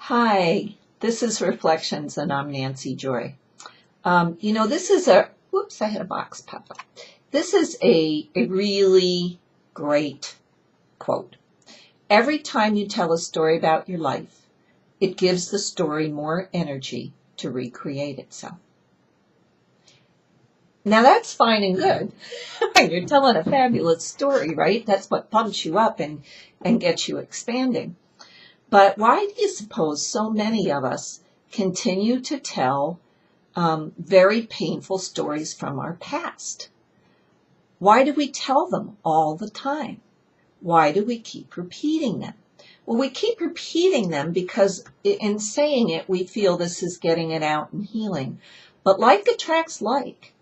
Hi, this is Reflections, and I'm NancyJoy. This is whoops, I had a box pop up. This is a really great quote. Every time you tell a story about your life, it gives the story more energy to recreate itself. Now that's fine and good. You're telling a fabulous story, right? That's what pumps you up and gets you expanding. But why do you suppose so many of us continue to tell very painful stories from our past? Why do we tell them all the time? Why do we keep repeating them? Well, we keep repeating them because in saying it, we feel this is getting it out and healing. But like attracts like.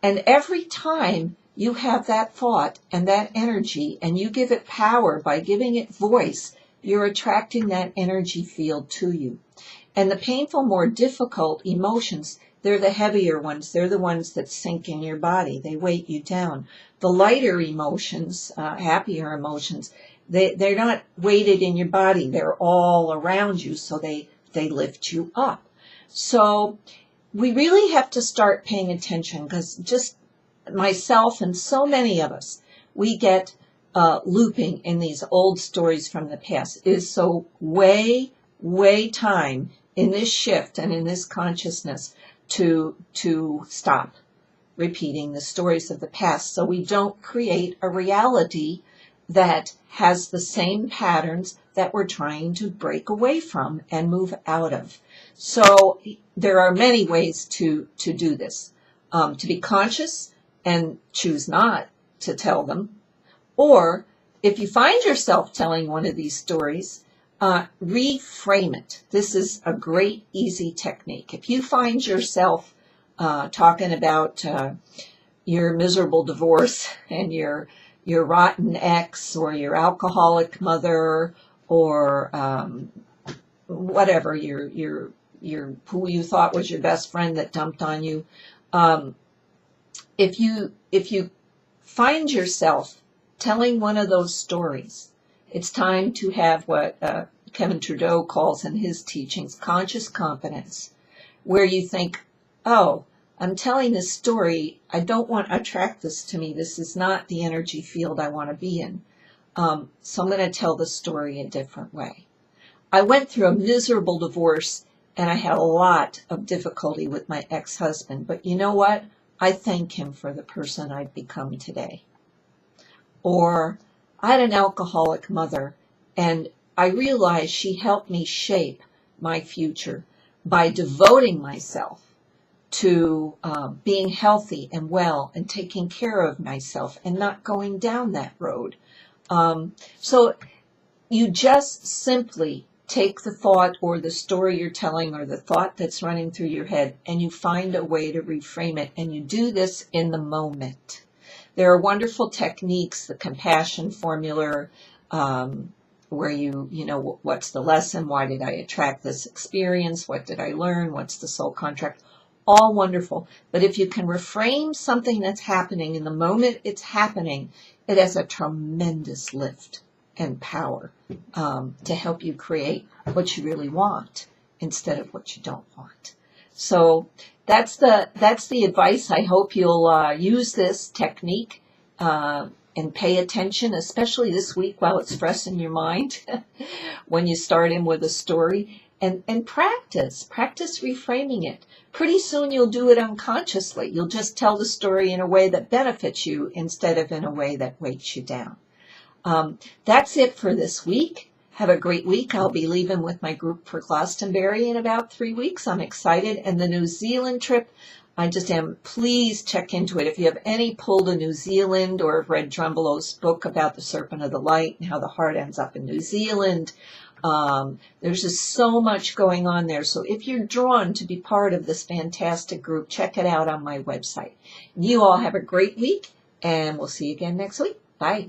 And every time you have that thought and that energy and you give it power by giving it voice, you're attracting that energy field to you. And the painful, more difficult emotions, they're the heavier ones. They're the ones that sink in your body. They weight you down. The lighter emotions, happier emotions, they're not weighted in your body. They're all around you, so they lift you up. So we really have to start paying attention, because just myself and so many of us, we get looping in these old stories from the past. It is so way time in this shift and in this consciousness to stop repeating the stories of the past, so we don't create a reality that has the same patterns that we're trying to break away from and move out of. So there are many ways to do this. To be conscious and choose not to tell them. Or if you find yourself telling one of these stories, reframe it. This is a great, easy technique. If you find yourself talking about your miserable divorce and your rotten ex, or your alcoholic mother, or whatever, your who you thought was your best friend that dumped on you, if you find yourself telling one of those stories, it's time to have what Kevin Trudeau calls in his teachings conscious competence, where you think, oh, I'm telling this story. I don't want to attract this to me. This is not the energy field I want to be in. So I'm going to tell the story a different way. I went through a miserable divorce, and I had a lot of difficulty with my ex-husband. But you know what? I thank him for the person I've become today. Or I had an alcoholic mother, and I realized she helped me shape my future by devoting myself to being healthy and well and taking care of myself and not going down that road. So you just simply take the thought or the story you're telling or the thought that's running through your head, and you find a way to reframe it, and you do this in the moment. There are wonderful techniques, the compassion formula, where you know, what's the lesson? Why did I attract this experience? What did I learn? What's the soul contract? All wonderful. But if you can reframe something that's happening in the moment it's happening, it has a tremendous lift and power to help you create what you really want instead of what you don't want. So that's the advice. I hope you'll use this technique and pay attention, especially this week while it's fresh in your mind, when you start in with a story, and practice reframing it. Pretty soon you'll do it unconsciously. You'll just tell the story in a way that benefits you instead of in a way that weights you down. That's it for this week. Have a great week. I'll be leaving with my group for Glastonbury in about 3 weeks. I'm excited. And the New Zealand trip, I just am. Please check into it. If you have any pull to New Zealand, or have read Drumbelow's book about the Serpent of the Light and how the heart ends up in New Zealand, there's just so much going on there. So if you're drawn to be part of this fantastic group, check it out on my website. You all have a great week, and we'll see you again next week. Bye.